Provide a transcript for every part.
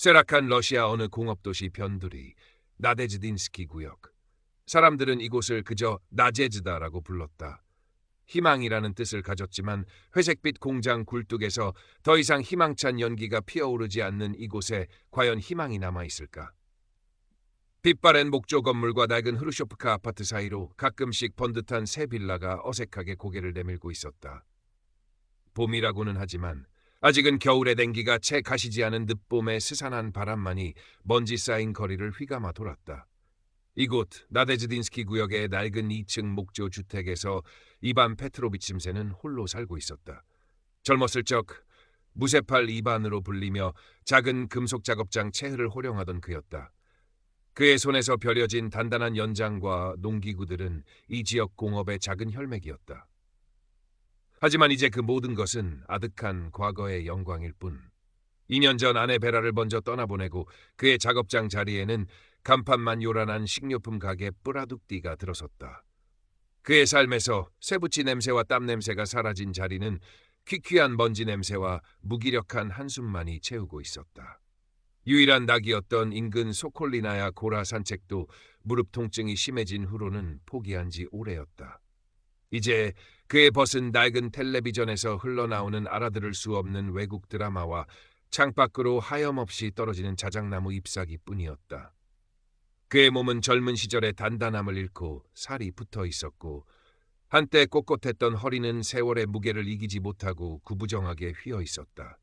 쇠락한 러시아 어느 공업도시 변두리, 나데즈딘스키 구역. 사람들은 이곳을 그저 나제즈다라고 불렀다. 희망이라는 뜻을 가졌지만 회색빛 공장 굴뚝에서 더 이상 희망찬 연기가 피어오르지 않는 이곳에 과연 희망이 남아있을까? 빛바랜 목조 건물과 낡은 흐루쇼프카 아파트 사이로 가끔씩 번듯한 새 빌라가 어색하게 고개를 내밀고 있었다. 봄이라고는 하지만 아직은 겨울의 냉기가 채 가시지 않은 늦봄의 스산한 바람만이 먼지 쌓인 거리를 휘감아 돌았다. 이곳 나데즈딘스키 구역의 낡은 2층 목조 주택에서 이반 페트로비치 쯤새는 홀로 살고 있었다. 젊었을 적 무쇠팔 이반으로 불리며 작은 금속 작업장 채흐를 호령하던 그였다. 그의 손에서 벼려진 단단한 연장과 농기구들은 이 지역 공업의 작은 혈맥이었다. 하지만 이제 그 모든 것은 아득한 과거의 영광일 뿐. 2년 전 아내 베라를 먼저 떠나보내고 그의 작업장 자리에는 간판만 요란한 식료품 가게 뿌라둑띠가 들어섰다. 그의 삶에서 쇠붙이 냄새와 땀 냄새가 사라진 자리는 퀴퀴한 먼지 냄새와 무기력한 한숨만이 채우고 있었다. 유일한 낙이었던 인근 소콜리나야 고라 산책도 무릎 통증이 심해진 후로는 포기한 지 오래였다. 이제 그의 벗은 낡은 텔레비전에서 흘러나오는 알아들을 수 없는 외국 드라마와 창밖으로 하염없이 떨어지는 자작나무 잎사귀 뿐이었다. 그의 몸은 젊은 시절의 단단함을 잃고 살이 붙어 있었고 한때 꼿꼿했던 허리는 세월의 무게를 이기지 못하고 구부정하게 휘어 있었다.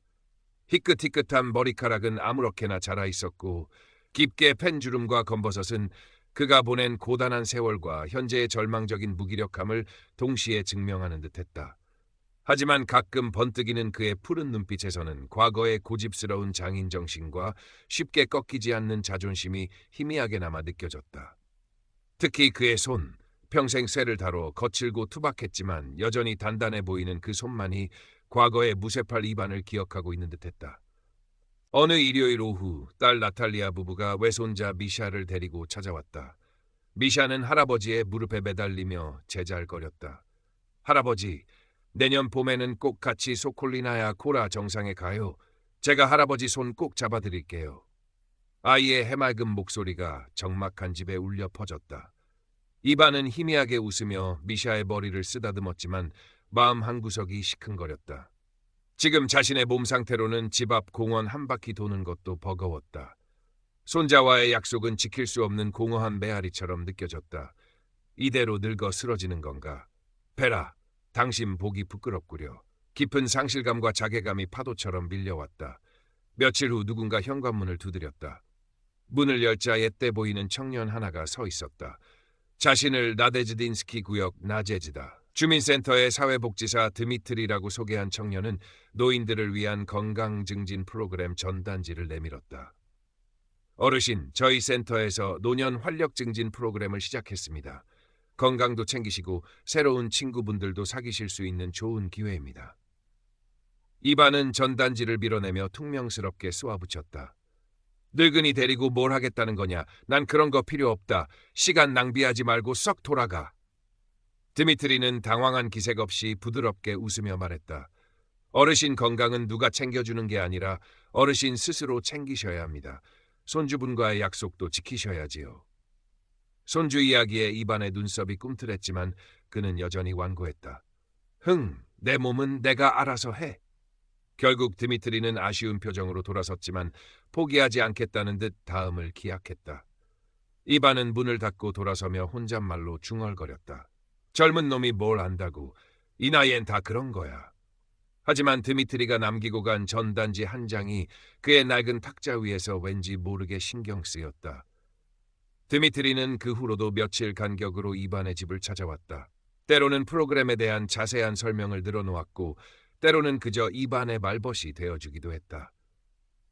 희끗희끗한 머리카락은 아무렇게나 자라 있었고 깊게 팬 주름과 검버섯은 그가 보낸 고단한 세월과 현재의 절망적인 무기력함을 동시에 증명하는 듯했다. 하지만 가끔 번뜩이는 그의 푸른 눈빛에서는 과거의 고집스러운 장인 정신과 쉽게 꺾이지 않는 자존심이 희미하게 남아 느껴졌다. 특히 그의 손, 평생 쇠를 다뤄 거칠고 투박했지만 여전히 단단해 보이는 그 손만이 과거의 무쇠팔 이반을 기억하고 있는 듯했다. 어느 일요일 오후 딸 나탈리아 부부가 외손자 미샤를 데리고 찾아왔다. 미샤는 할아버지의 무릎에 매달리며 제잘거렸다. 할아버지, 내년 봄에는 꼭 같이 소콜리나야 고라 정상에 가요. 제가 할아버지 손 꼭 잡아드릴게요. 아이의 해맑은 목소리가 적막한 집에 울려 퍼졌다. 이반은 희미하게 웃으며 미샤의 머리를 쓰다듬었지만 마음 한구석이 시큰거렸다. 지금 자신의 몸 상태로는 집 앞 공원 한 바퀴 도는 것도 버거웠다. 손자와의 약속은 지킬 수 없는 공허한 메아리처럼 느껴졌다. 이대로 늙어 쓰러지는 건가? 베라, 당신 보기 부끄럽구려. 깊은 상실감과 자괴감이 파도처럼 밀려왔다. 며칠 후 누군가 현관문을 두드렸다. 문을 열자 옛때 보이는 청년 하나가 서 있었다. 자신을 나데즈딘스키 구역 나제즈다. 주민센터의 사회복지사 드미트리라고 소개한 청년은 노인들을 위한 건강증진 프로그램 전단지를 내밀었다. 어르신, 저희 센터에서 노년 활력증진 프로그램을 시작했습니다. 건강도 챙기시고 새로운 친구분들도 사귀실 수 있는 좋은 기회입니다. 이반은 전단지를 밀어내며 퉁명스럽게 쏘아붙였다. 늙은이 데리고 뭘 하겠다는 거냐? 난 그런 거 필요 없다. 시간 낭비하지 말고 썩 돌아가. 드미트리는 당황한 기색 없이 부드럽게 웃으며 말했다. 어르신 건강은 누가 챙겨주는 게 아니라 어르신 스스로 챙기셔야 합니다. 손주분과의 약속도 지키셔야지요. 손주 이야기에 이반의 눈썹이 꿈틀했지만 그는 여전히 완고했다. 내 몸은 내가 알아서 해. 결국 드미트리는 아쉬운 표정으로 돌아섰지만 포기하지 않겠다는 듯 다음을 기약했다. 이반은 문을 닫고 돌아서며 혼잣말로 중얼거렸다. 젊은 놈이 뭘 안다고. 이 나이엔 다 그런 거야. 하지만 드미트리가 남기고 간 전단지 한 장이 그의 낡은 탁자 위에서 왠지 모르게 신경 쓰였다. 드미트리는 그 후로도 며칠 간격으로 이반의 집을 찾아왔다. 때로는 프로그램에 대한 자세한 설명을 늘어놓았고 때로는 그저 이반의 말벗이 되어주기도 했다.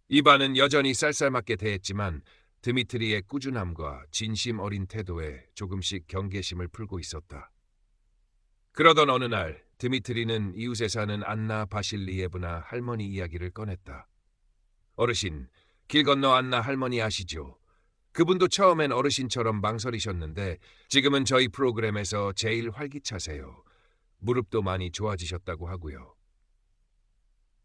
이반은 여전히 쌀쌀맞게 대했지만 드미트리의 꾸준함과 진심 어린 태도에 조금씩 경계심을 풀고 있었다. 그러던 어느 날 드미트리는 이웃에 사는 안나 바실리예브나 할머니 이야기를 꺼냈다. 어르신, 길 건너 안나 할머니 아시죠? 그분도 처음엔 어르신처럼 망설이셨는데 지금은 저희 프로그램에서 제일 활기차세요. 무릎도 많이 좋아지셨다고 하고요.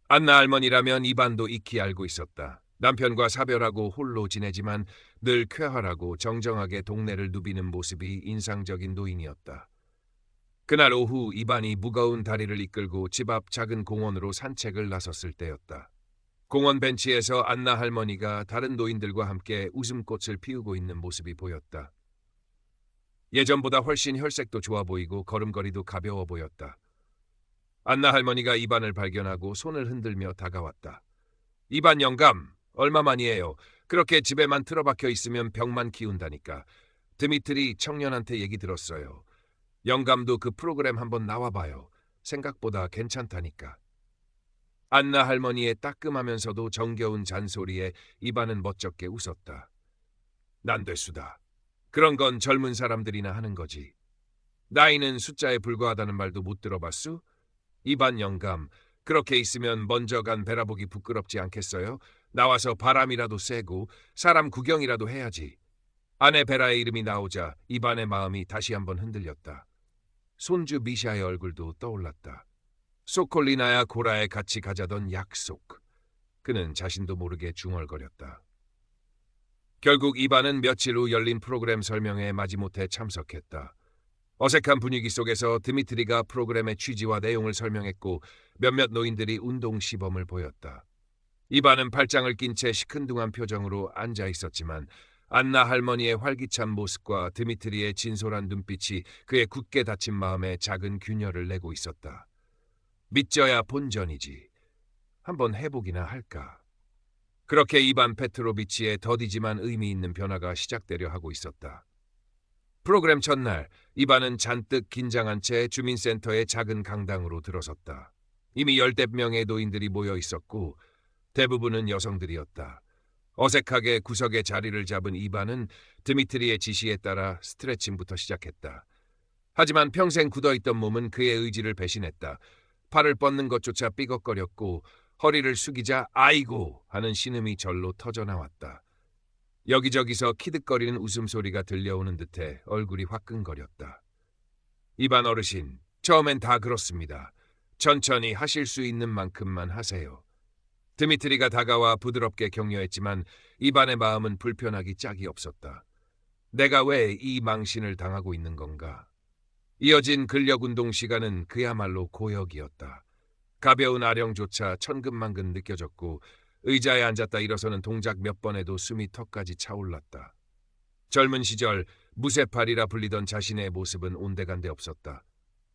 안나 할머니라면 이반도 익히 알고 있었다. 남편과 사별하고 홀로 지내지만 늘 쾌활하고 정정하게 동네를 누비는 모습이 인상적인 노인이었다. 그날 오후 이반이 무거운 다리를 이끌고 집 앞 작은 공원으로 산책을 나섰을 때였다. 공원 벤치에서 안나 할머니가 다른 노인들과 함께 웃음꽃을 피우고 있는 모습이 보였다. 예전보다 훨씬 혈색도 좋아 보이고 걸음걸이도 가벼워 보였다. 안나 할머니가 이반을 발견하고 손을 흔들며 다가왔다. 이반 영감, 얼마만이에요? 그렇게 집에만 틀어박혀 있으면 병만 키운다니까. 드미트리 청년한테 얘기 들었어요. 영감도 그 프로그램 한번 나와봐요. 생각보다 괜찮다니까. 안나 할머니의 따끔하면서도 정겨운 잔소리에 이반은 멋쩍게 웃었다. 난되수다. 그런 건 젊은 사람들이나 하는 거지. 나이는 숫자에 불과하다는 말도 못 들어봤수? 이반 영감, 그렇게 있으면 먼저 간 베라보기 부끄럽지 않겠어요? 나와서 바람이라도 쐬고 사람 구경이라도 해야지. 아내 베라의 이름이 나오자 이반의 마음이 다시 한번 흔들렸다. 손주 미샤의 얼굴도 떠올랐다. 소콜리나야 고라에 같이 가자던 약속. 그는 자신도 모르게 중얼거렸다. 결국 이반은 며칠 후 열린 프로그램 설명회에 마지못해 참석했다. 어색한 분위기 속에서 드미트리가 프로그램의 취지와 내용을 설명했고 몇몇 노인들이 운동 시범을 보였다. 이반은 팔짱을 낀 채 시큰둥한 표정으로 앉아 있었지만 안나 할머니의 활기찬 모습과 드미트리의 진솔한 눈빛이 그의 굳게 닫힌 마음에 작은 균열을 내고 있었다. 믿져야 본전이지. 한번 해보기나 할까. 그렇게 이반 페트로비치의 더디지만 의미 있는 변화가 시작되려 하고 있었다. 프로그램 첫날, 이반은 잔뜩 긴장한 채 주민센터의 작은 강당으로 들어섰다. 이미 10대 명의 노인들이 모여 있었고 대부분은 여성들이었다. 어색하게 구석에 자리를 잡은 이반은 드미트리의 지시에 따라 스트레칭부터 시작했다. 하지만 평생 굳어있던 몸은 그의 의지를 배신했다. 팔을 뻗는 것조차 삐걱거렸고 허리를 숙이자 아이고 하는 신음이 절로 터져나왔다. 여기저기서 키득거리는 웃음소리가 들려오는 듯해 얼굴이 화끈거렸다. 이반 어르신, 처음엔 다 그렇습니다. 천천히 하실 수 있는 만큼만 하세요. 드미트리가 다가와 부드럽게 격려했지만 이반의 마음은 불편하기 짝이 없었다. 내가 왜 이 망신을 당하고 있는 건가? 이어진 근력운동 시간은 그야말로 고역이었다. 가벼운 아령조차 천근만근 느껴졌고 의자에 앉았다 일어서는 동작 몇 번에도 숨이 턱까지 차올랐다. 젊은 시절 무쇠팔이라 불리던 자신의 모습은 온데간데 없었다.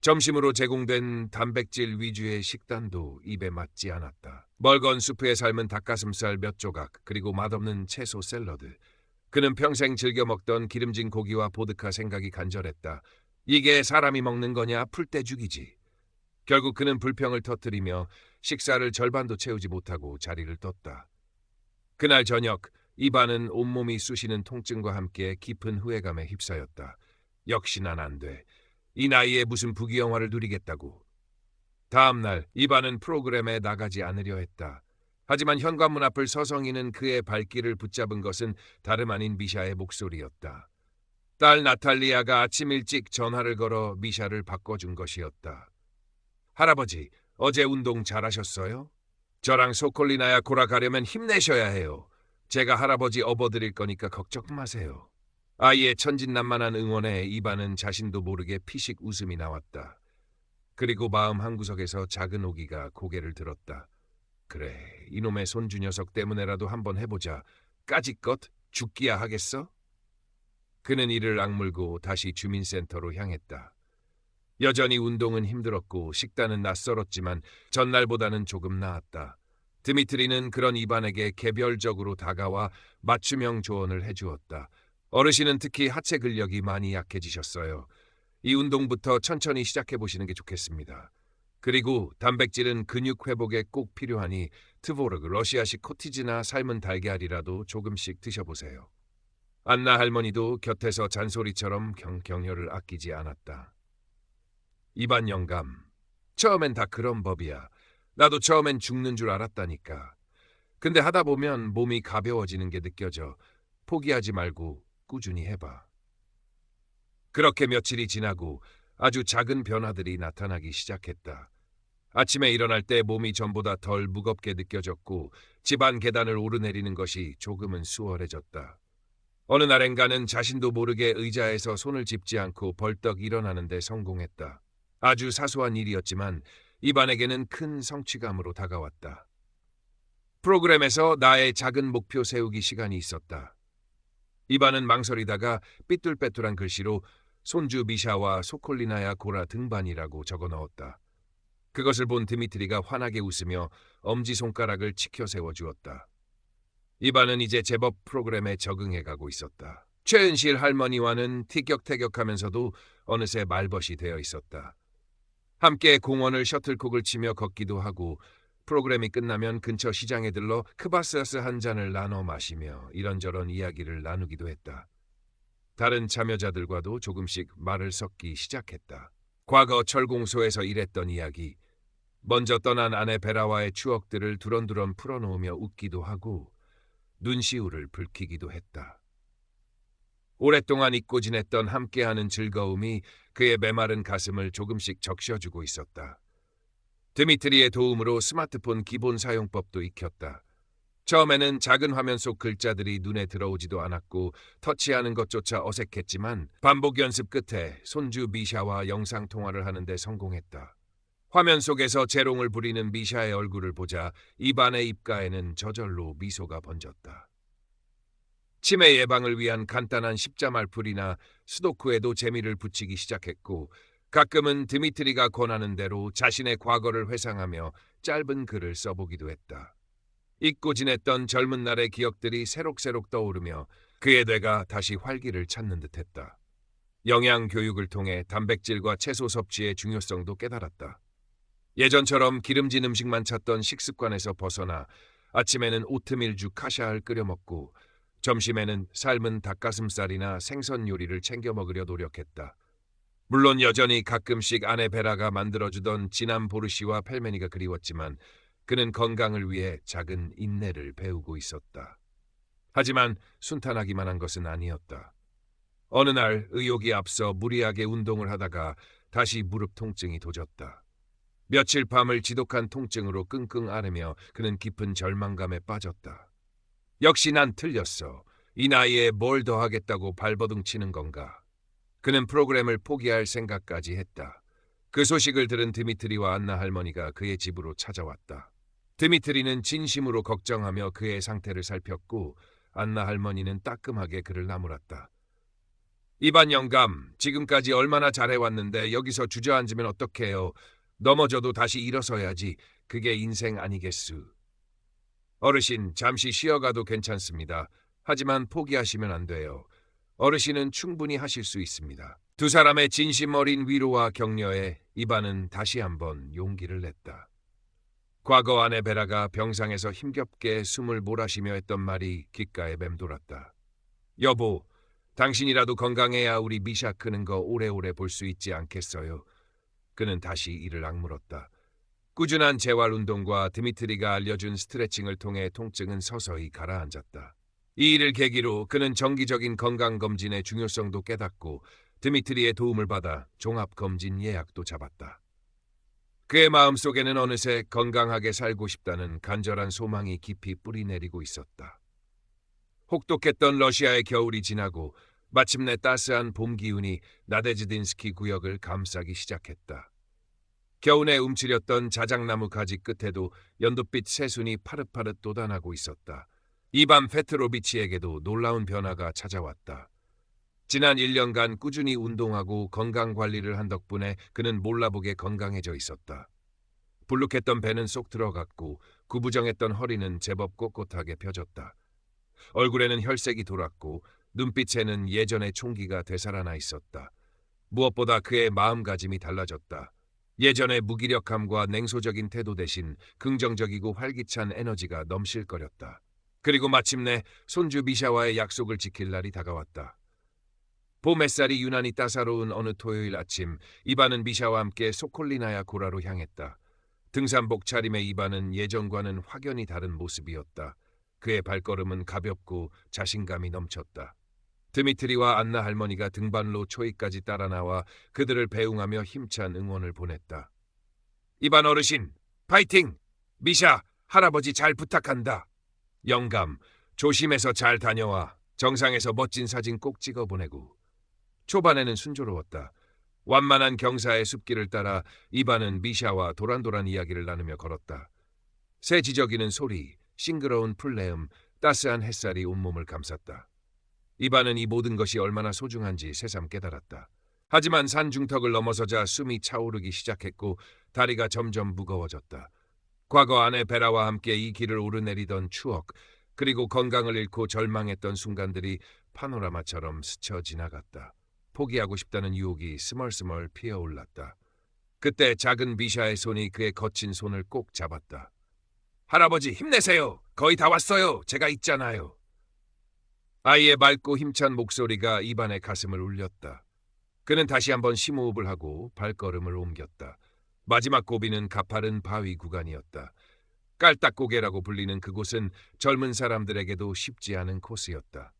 점심으로 제공된 단백질 위주의 식단도 입에 맞지 않았다. 멀건 수프에 삶은 닭가슴살 몇 조각 그리고 맛없는 채소 샐러드. 그는 평생 즐겨 먹던 기름진 고기와 보드카 생각이 간절했다. 이게 사람이 먹는 거냐 풀떼죽이지. 결국 그는 불평을 터뜨리며 식사를 절반도 채우지 못하고 자리를 떴다. 그날 저녁 이반은 온몸이 쑤시는 통증과 함께 깊은 후회감에 휩싸였다. 역시 난 안 돼. 이 나이에 무슨 부귀영화를 누리겠다고. 다음 날 이반은 프로그램에 나가지 않으려 했다. 하지만 현관문 앞을 서성이는 그의 발길을 붙잡은 것은 다름 아닌 미샤의 목소리였다. 딸 나탈리아가 아침 일찍 전화를 걸어 미샤를 바꿔준 것이었다. 할아버지, 어제 운동 잘하셨어요? 저랑 소콜리나야 고라 가려면 힘내셔야 해요. 제가 할아버지 업어드릴 거니까 걱정 마세요. 아이의 천진난만한 응원에 이반은 자신도 모르게 피식 웃음이 나왔다. 그리고 마음 한구석에서 작은 오기가 고개를 들었다. 그래, 이놈의 손주 녀석 때문에라도 한번 해보자. 까짓것 죽기야 하겠어? 그는 이를 악물고 다시 주민센터로 향했다. 여전히 운동은 힘들었고 식단은 낯설었지만 전날보다는 조금 나았다. 드미트리는 그런 이반에게 개별적으로 다가와 맞춤형 조언을 해주었다. 어르신은 특히 하체 근력이 많이 약해지셨어요. 이 운동부터 천천히 시작해보시는 게 좋겠습니다. 그리고 단백질은 근육 회복에 꼭 필요하니 트보르그, 러시아식 코티즈나 삶은 달걀이라도 조금씩 드셔보세요. 안나 할머니도 곁에서 잔소리처럼 격려를 아끼지 않았다. 이반 영감, 처음엔 다 그런 법이야. 나도 처음엔 죽는 줄 알았다니까. 근데 하다 보면 몸이 가벼워지는 게 느껴져. 포기하지 말고 꾸준히 해봐. 그렇게 며칠이 지나고 아주 작은 변화들이 나타나기 시작했다. 아침에 일어날 때 몸이 전보다 덜 무겁게 느껴졌고 집안 계단을 오르내리는 것이 조금은 수월해졌다. 어느 날엔가는 자신도 모르게 의자에서 손을 짚지 않고 벌떡 일어나는 데 성공했다. 아주 사소한 일이었지만 이반에게는 큰 성취감으로 다가왔다. 프로그램에서 나의 작은 목표 세우기 시간이 있었다. 이반은 망설이다가 삐뚤빼뚤한 글씨로 손주 미샤와 소콜리나야 고라 등반이라고 적어 넣었다. 그것을 본 드미트리가 환하게 웃으며 엄지손가락을 치켜 세워주었다. 이반은 이제 제법 프로그램에 적응해가고 있었다. 최은실 할머니와는 티격태격하면서도 어느새 말벗이 되어 있었다. 함께 공원을 셔틀콕을 치며 걷기도 하고 프로그램이 끝나면 근처 시장에 들러 크바스아스 한 잔을 나눠 마시며 이런저런 이야기를 나누기도 했다. 다른 참여자들과도 조금씩 말을 섞기 시작했다. 과거 철공소에서 일했던 이야기, 먼저 떠난 아내 베라와의 추억들을 두런두런 풀어놓으며 웃기도 하고 눈시울을 붉히기도 했다. 오랫동안 잊고 지냈던 함께하는 즐거움이 그의 메마른 가슴을 조금씩 적셔주고 있었다. 드미트리의 도움으로 스마트폰 기본 사용법도 익혔다. 처음에는 작은 화면 속 글자들이 눈에 들어오지도 않았고 터치하는 것조차 어색했지만 반복 연습 끝에 손주 미샤와 영상통화를 하는데 성공했다. 화면 속에서 재롱을 부리는 미샤의 얼굴을 보자 이반의 입가에는 저절로 미소가 번졌다. 치매 예방을 위한 간단한 십자말풀이나 스도쿠에도 재미를 붙이기 시작했고 가끔은 드미트리가 권하는 대로 자신의 과거를 회상하며 짧은 글을 써보기도 했다. 잊고 지냈던 젊은 날의 기억들이 새록새록 떠오르며 그의 뇌가 다시 활기를 찾는 듯했다. 영양 교육을 통해 단백질과 채소 섭취의 중요성도 깨달았다. 예전처럼 기름진 음식만 찾던 식습관에서 벗어나 아침에는 오트밀죽 카샤를 끓여 먹고 점심에는 삶은 닭가슴살이나 생선 요리를 챙겨 먹으려 노력했다. 물론 여전히 가끔씩 아내 베라가 만들어주던 진한 보르시와 펠메니가 그리웠지만 그는 건강을 위해 작은 인내를 배우고 있었다. 하지만 순탄하기만 한 것은 아니었다. 어느 날 의욕이 앞서 무리하게 운동을 하다가 다시 무릎 통증이 도졌다. 며칠 밤을 지독한 통증으로 끙끙 앓으며 그는 깊은 절망감에 빠졌다. 역시 난 틀렸어. 이 나이에 뭘 더 하겠다고 발버둥 치는 건가. 그는 프로그램을 포기할 생각까지 했다. 그 소식을 들은 드미트리와 안나 할머니가 그의 집으로 찾아왔다. 드미트리는 진심으로 걱정하며 그의 상태를 살폈고 안나 할머니는 따끔하게 그를 나무랐다. 이반 영감, 지금까지 얼마나 잘해왔는데 여기서 주저앉으면 어떡해요. 넘어져도 다시 일어서야지. 그게 인생 아니겠수. 어르신, 잠시 쉬어가도 괜찮습니다. 하지만 포기하시면 안 돼요. 어르신은 충분히 하실 수 있습니다. 두 사람의 진심 어린 위로와 격려에 이반은 다시 한번 용기를 냈다. 과거 아내 베라가 병상에서 힘겹게 숨을 몰아쉬며 했던 말이 귓가에 맴돌았다. 여보, 당신이라도 건강해야 우리 미샤 크는 거 오래오래 볼 수 있지 않겠어요? 그는 다시 이를 악물었다. 꾸준한 재활운동과 드미트리가 알려준 스트레칭을 통해 통증은 서서히 가라앉았다. 이 일을 계기로 그는 정기적인 건강검진의 중요성도 깨닫고 드미트리의 도움을 받아 종합검진 예약도 잡았다. 그의 마음속에는 어느새 건강하게 살고 싶다는 간절한 소망이 깊이 뿌리내리고 있었다. 혹독했던 러시아의 겨울이 지나고 마침내 따스한 봄 기운이 나데즈딘스키 구역을 감싸기 시작했다. 겨우내 움츠렸던 자작나무 가지 끝에도 연두빛 새순이 파릇파릇 돋아나고 있었다. 이반 페트로비치에게도 놀라운 변화가 찾아왔다. 지난 1년간 꾸준히 운동하고 건강관리를 한 덕분에 그는 몰라보게 건강해져 있었다. 불룩했던 배는 쏙 들어갔고 구부정했던 허리는 제법 꼿꼿하게 펴졌다. 얼굴에는 혈색이 돌았고 눈빛에는 예전의 총기가 되살아나 있었다. 무엇보다 그의 마음가짐이 달라졌다. 예전의 무기력함과 냉소적인 태도 대신 긍정적이고 활기찬 에너지가 넘실거렸다. 그리고 마침내 손주 미샤와의 약속을 지킬 날이 다가왔다. 봄 햇살이 유난히 따사로운 어느 토요일 아침, 이반은 미샤와 함께 소콜리나야 고라로 향했다. 등산복 차림의 이반은 예전과는 확연히 다른 모습이었다. 그의 발걸음은 가볍고 자신감이 넘쳤다. 드미트리와 안나 할머니가 등반로 초이까지 따라 나와 그들을 배웅하며 힘찬 응원을 보냈다. 이반 어르신, 파이팅! 미샤, 할아버지 잘 부탁한다. 영감, 조심해서 잘 다녀와. 정상에서 멋진 사진 꼭 찍어 보내고. 초반에는 순조로웠다. 완만한 경사의 숲길을 따라 이반은 미샤와 도란도란 이야기를 나누며 걸었다. 새 지저귀는 소리, 싱그러운 풀내음, 따스한 햇살이 온몸을 감쌌다. 이반은 이 모든 것이 얼마나 소중한지 새삼 깨달았다. 하지만 산 중턱을 넘어서자 숨이 차오르기 시작했고 다리가 점점 무거워졌다. 과거 아내 베라와 함께 이 길을 오르내리던 추억, 그리고 건강을 잃고 절망했던 순간들이 파노라마처럼 스쳐 지나갔다. 포기하고 싶다는 유혹이 스멀스멀 피어올랐다. 그때 작은 미샤의 손이 그의 거친 손을 꼭 잡았다. 할아버지 힘내세요. 거의 다 왔어요. 제가 있잖아요. 아이의 맑고 힘찬 목소리가 이반의 가슴을 울렸다. 그는 다시 한번 심호흡을 하고 발걸음을 옮겼다. 마지막 고비는 가파른 바위 구간이었다. 깔딱고개라고 불리는 그곳은 젊은 사람들에게도 쉽지 않은 코스였다.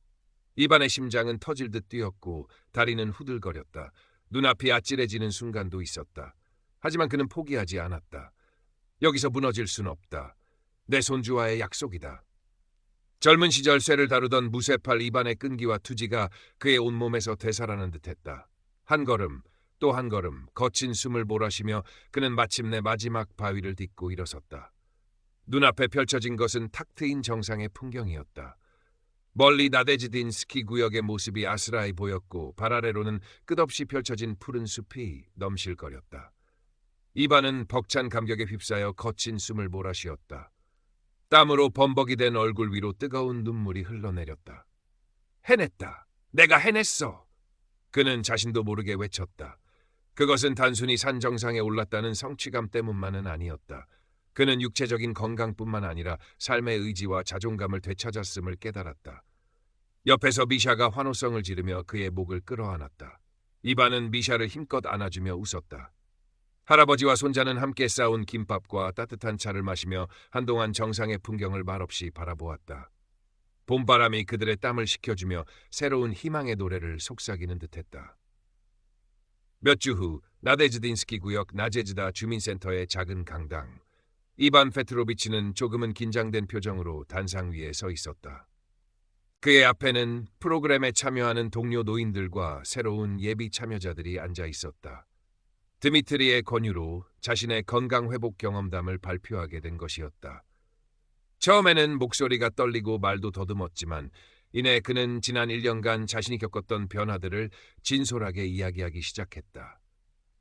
이반의 심장은 터질 듯 뛰었고 다리는 후들거렸다. 눈앞이 아찔해지는 순간도 있었다. 하지만 그는 포기하지 않았다. 여기서 무너질 순 없다. 내 손주와의 약속이다. 젊은 시절 쇠를 다루던 무쇠팔 이반의 끈기와 투지가 그의 온몸에서 되살아나는 듯했다. 한 걸음, 또 한 걸음, 거친 숨을 몰아쉬며 그는 마침내 마지막 바위를 딛고 일어섰다. 눈앞에 펼쳐진 것은 탁 트인 정상의 풍경이었다. 멀리 나데즈딘 스키 구역의 모습이 아스라이 보였고 발 아래로는 끝없이 펼쳐진 푸른 숲이 넘실거렸다. 이반은 벅찬 감격에 휩싸여 거친 숨을 몰아쉬었다. 땀으로 범벅이 된 얼굴 위로 뜨거운 눈물이 흘러내렸다. 해냈다. 내가 해냈어. 그는 자신도 모르게 외쳤다. 그것은 단순히 산 정상에 올랐다는 성취감 때문만은 아니었다. 그는 육체적인 건강뿐만 아니라 삶의 의지와 자존감을 되찾았음을 깨달았다. 옆에서 미샤가 환호성을 지르며 그의 목을 끌어안았다. 이반은 미샤를 힘껏 안아주며 웃었다. 할아버지와 손자는 함께 싸운 김밥과 따뜻한 차를 마시며 한동안 정상의 풍경을 말없이 바라보았다. 봄바람이 그들의 땀을 식혀주며 새로운 희망의 노래를 속삭이는 듯했다. 몇 주 후 나데즈딘스키 구역 나제즈다 주민센터의 작은 강당. 이반 페트로비치는 조금은 긴장된 표정으로 단상 위에 서 있었다. 그의 앞에는 프로그램에 참여하는 동료 노인들과 새로운 예비 참여자들이 앉아 있었다. 드미트리의 권유로 자신의 건강 회복 경험담을 발표하게 된 것이었다. 처음에는 목소리가 떨리고 말도 더듬었지만 이내 그는 지난 1년간 자신이 겪었던 변화들을 진솔하게 이야기하기 시작했다.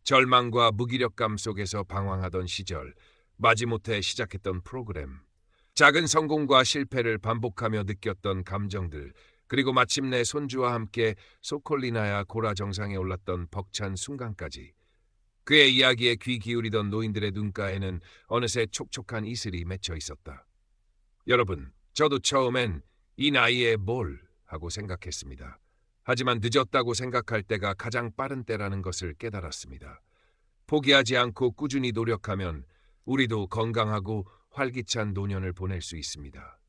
절망과 무기력감 속에서 방황하던 시절, 마지못해 시작했던 프로그램, 작은 성공과 실패를 반복하며 느꼈던 감정들, 그리고 마침내 손주와 함께 소콜리나야 고라 정상에 올랐던 벅찬 순간까지. 그의 이야기에 귀 기울이던 노인들의 눈가에는 어느새 촉촉한 이슬이 맺혀 있었다. 여러분, 저도 처음엔 이 나이에 뭘 하고 생각했습니다. 하지만 늦었다고 생각할 때가 가장 빠른 때라는 것을 깨달았습니다. 포기하지 않고 꾸준히 노력하면 우리도 건강하고 활기찬 노년을 보낼 수 있습니다.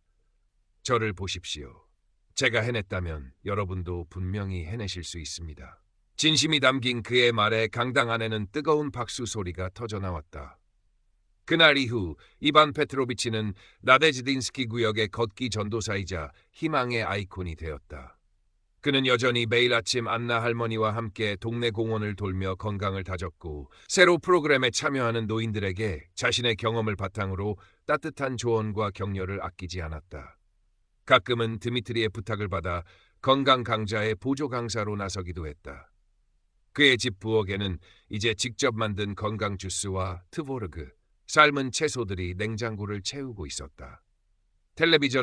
저를 보십시오. 제가 해냈다면 여러분도 분명히 해내실 수 있습니다. 진심이 담긴 그의 말에 강당 안에는 뜨거운 박수 소리가 터져나왔다. 그날 이후 이반 페트로비치는 나데즈딘스키 구역의 걷기 전도사이자 희망의 아이콘이 되었다. 그는 여전히 매일 아침 안나 할머니와 함께 동네 공원을 돌며 건강을 다졌고 새로 프로그램에 참여하는 노인들에게 자신의 경험을 바탕으로 따뜻한 조언과 격려를 아끼지 않았다. 가끔은 드미트리의 부탁을 받아 건강 강좌의 보조 강사로 나서기도 했다. 그의 집 부엌에는 이제 직접 만든 건강 주스와 트보르그, 삶은 채소들이 냉장고를 채우고 있었다. 텔레비전